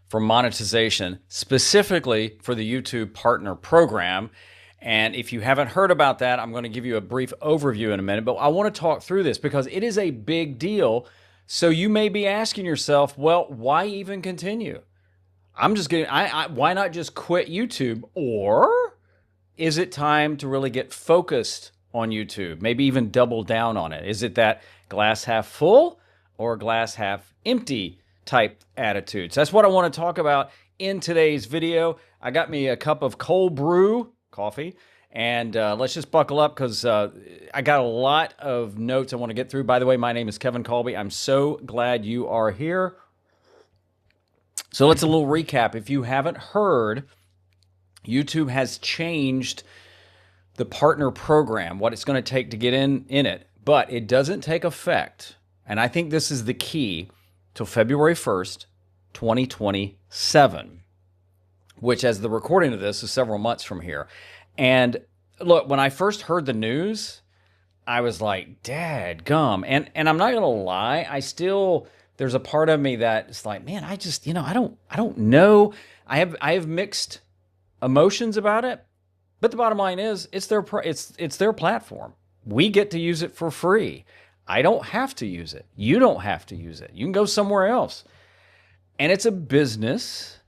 for monetization, specifically for the YouTube Partner Program. And if you haven't heard about that, I'm going to give you a brief overview in a minute, but I want to talk through this because it is a big deal. So you may be asking yourself, well, why even continue? I'm just getting, why not just quit YouTube? Or is it time to really get focused on YouTube? Maybe even double down on it. Is it that glass half full or glass half empty type attitudes? That's what I want to talk about in today's video. I got me a cup of cold brew coffee, and let's just buckle up because I got a lot of notes I want to get through. By the way, my name is Kevin Colby. I'm so glad you are here. So let's a little recap. If you haven't heard, YouTube has changed the partner program, what it's going to take to get in it, but it doesn't take effect, and I think this is the key, till February 1st, 2027, which as the recording of this is several months from here. And look, when I first heard the news, I was like, dad gum. And I'm not going to lie, there's a part of me that's like, man, I just, I don't know. I have mixed emotions about it, but the bottom line is it's their platform. We get to use it for free. I don't have to use it. You don't have to use it. You can go somewhere else. And it's a business,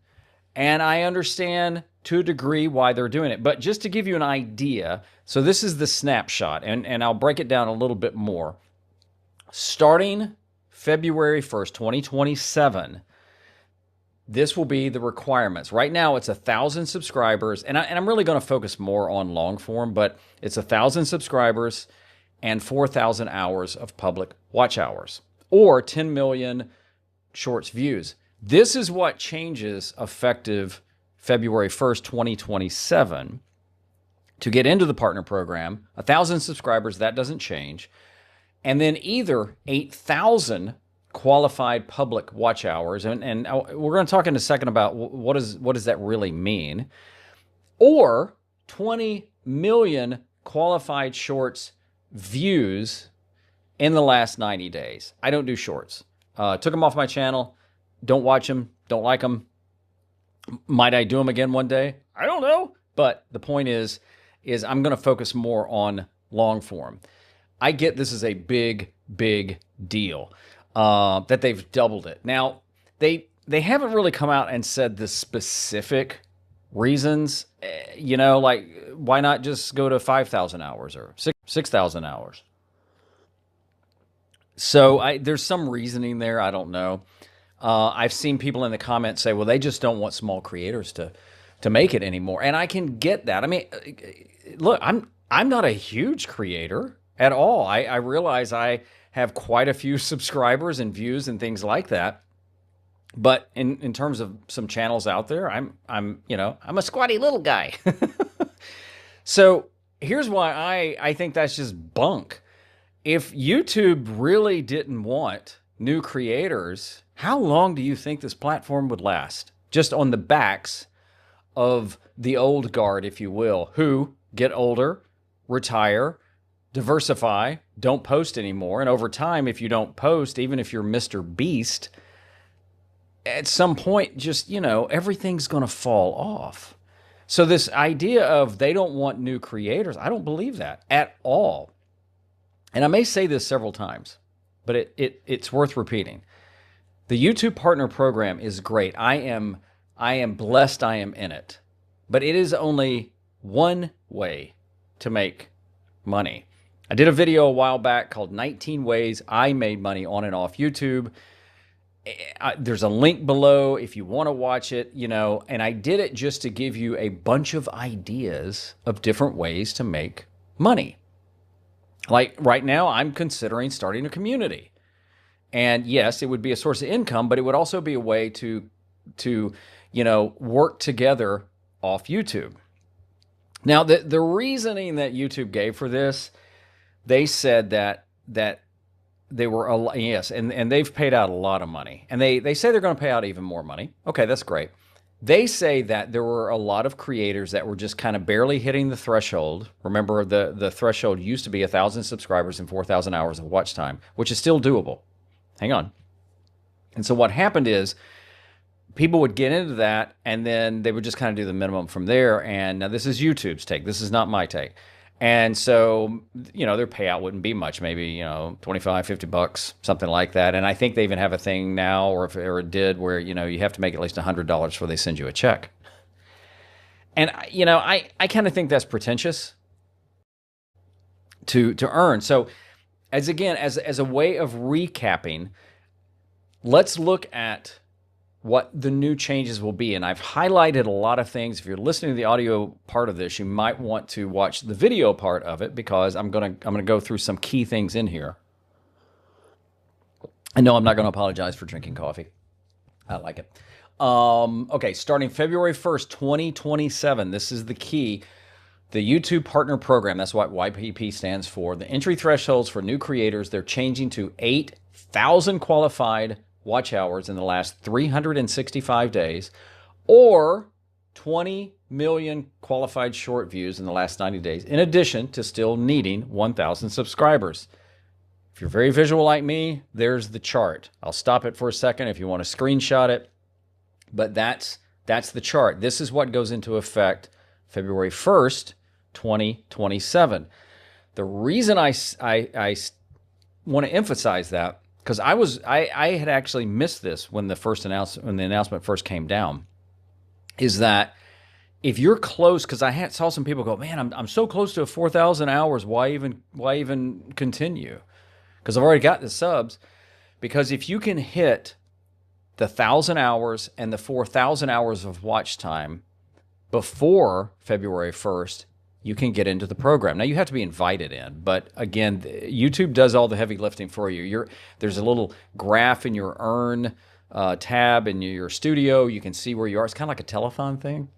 and I understand to a degree why they're doing it. But just to give you an idea, so this is the snapshot, and I'll break it down a little bit more. Starting February 1st, 2027, this will be the requirements. Right now, it's 1,000 subscribers, and I'm really going to focus more on long form, but it's 1,000 subscribers and 4,000 hours of public watch hours, or 10 million shorts views. This is what changes effective February 1st, 2027. To get into the partner program, 1,000 subscribers, that doesn't change. And then either 8,000 qualified public watch hours, and we're going to talk in a second about what does that really mean, or 20 million qualified shorts views in the last 90 days. I don't do shorts. Took them off my channel. Don't watch them. Don't like them. Might I do them again one day? I don't know. But the point is I'm going to focus more on long form. I get this is a big, big deal that they've doubled it. Now, they haven't really come out and said the specific reasons. Like why not just go to 5,000 hours or 6,000 hours? So there's some reasoning there. I don't know. I've seen people in the comments say, well, they just don't want small creators to make it anymore. And I can get that. I mean, look, I'm not a huge creator at all. I realize I have quite a few subscribers and views and things like that. But in terms of some channels out there, I'm a squatty little guy. So here's why I think that's just bunk. If YouTube really didn't want new creators, how long do you think this platform would last? Just on the backs of the old guard, if you will, who get older, retire, diversify, don't post anymore. And over time, if you don't post, even if you're Mr. Beast, at some point, just, everything's going to fall off. So this idea of they don't want new creators, I don't believe that at all. And I may say this several times, but it's worth repeating. The YouTube Partner Program is great. I am blessed I am in it. But it is only one way to make money. I did a video a while back called 19 Ways I Made Money on and off YouTube. There's a link below if you want to watch it, and I did it just to give you a bunch of ideas of different ways to make money. Like right now, I'm considering starting a community. And yes, it would be a source of income, but it would also be a way to work together off YouTube. Now, the reasoning that YouTube gave for this, they said that they were, yes, and they've paid out a lot of money. And they say they're going to pay out even more money. Okay, that's great. They say that there were a lot of creators that were just kind of barely hitting the threshold. Remember, the threshold used to be 1,000 subscribers and 4,000 hours of watch time, which is still doable. Hang on. And so what happened is people would get into that and then they would just kind of do the minimum from there. And now this is YouTube's take. This is not my take. And so, their payout wouldn't be much, maybe, 25, $50, something like that. And I think they even have a thing now, or if it ever did, where, you have to make at least $100 before they send you a check. And, I kind of think that's pretentious to earn. So as a way of recapping, let's look at what the new changes will be. And I've highlighted a lot of things. If you're listening to the audio part of this, you might want to watch the video part of it, because I'm going to go through some key things in here. And no, I'm not going to apologize for drinking coffee. I like it. Okay, starting February 1st, 2027, this is the key. The YouTube Partner Program, that's what YPP stands for. The entry thresholds for new creators, they're changing to 8,000 qualified watch hours in the last 365 days, or 20 million qualified short views in the last 90 days, in addition to still needing 1,000 subscribers. If you're very visual like me, there's the chart. I'll stop it for a second if you want to screenshot it, but that's the chart. This is what goes into effect February 1st, 2027. The reason I want to emphasize that, because I had actually missed this when the announcement first came down, is that if you're close, because I saw some people go, man, I'm so close to 4,000 hours. Why even continue? Because I've already got the subs. Because if you can hit the 1,000 hours and the 4,000 hours of watch time before February 1st, you can get into the program. Now, you have to be invited in, but again, YouTube does all the heavy lifting for you. There's a little graph in your Earn tab in your studio. You can see where you are. It's kind of like a telethon thing.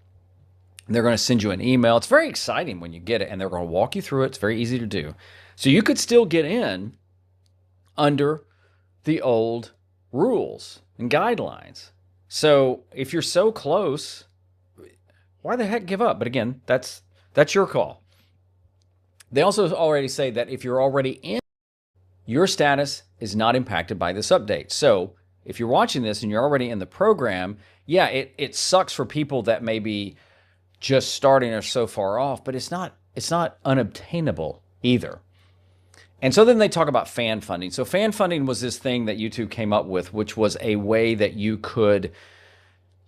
And they're going to send you an email. It's very exciting when you get it, and they're going to walk you through it. It's very easy to do. So you could still get in under the old rules and guidelines. So if you're so close, why the heck give up? But again, that's your call. They also already say that if you're already in, your status is not impacted by this update. So if you're watching this and you're already in the program, yeah, it sucks for people that may be just starting or so far off, but it's not unobtainable either. And so then they talk about fan funding. So fan funding was this thing that YouTube came up with, which was a way that you could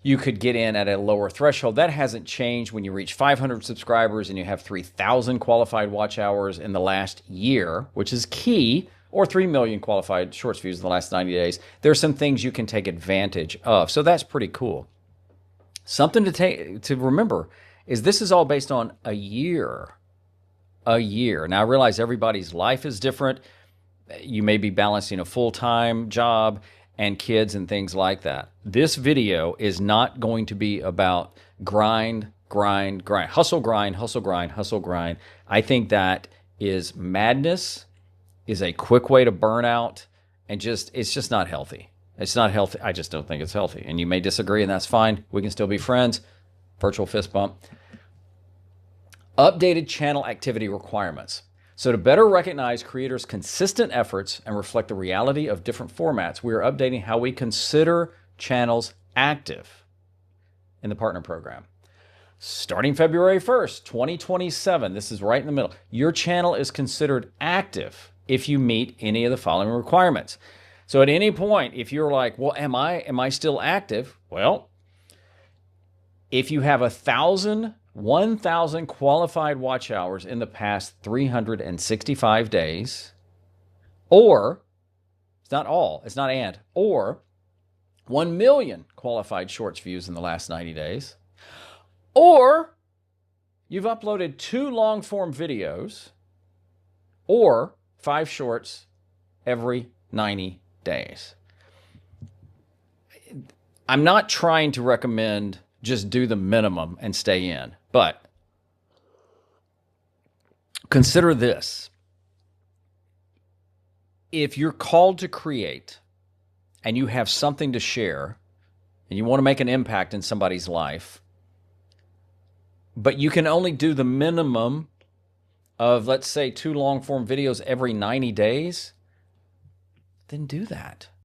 get in at a lower threshold. That hasn't changed when you reach 500 subscribers and you have 3,000 qualified watch hours in the last year, which is key, or 3 million qualified shorts views in the last 90 days. There's some things you can take advantage of. So that's pretty cool. Something to remember is this is all based on a year. A year. Now, I realize everybody's life is different. You may be balancing a full-time job and kids and things like that. This video is not going to be about grind, hustle, grind. I think that is madness, is a quick way to burn out, and it's just not healthy. It's not healthy. I just don't think it's healthy. And you may disagree, and that's fine. We can still be friends. Virtual fist bump. Updated channel activity requirements. So to better recognize creators' consistent efforts and reflect the reality of different formats, we are updating how we consider channels active in the partner program. Starting February 1st, 2027, this is right in the middle, your channel is considered active if you meet any of the following requirements. So at any point, if you're like, well, am I still active? Well, if you have 1,000 qualified watch hours in the past 365 days, or, it's not and, or 1 million qualified shorts views in the last 90 days, or you've uploaded 2 long-form videos, or 5 shorts every 90 days. I'm not trying to recommend just do the minimum and stay in, but consider this. If you're called to create and you have something to share and you want to make an impact in somebody's life, but you can only do the minimum of, let's say, 2 long-form videos every 90 days, then do that.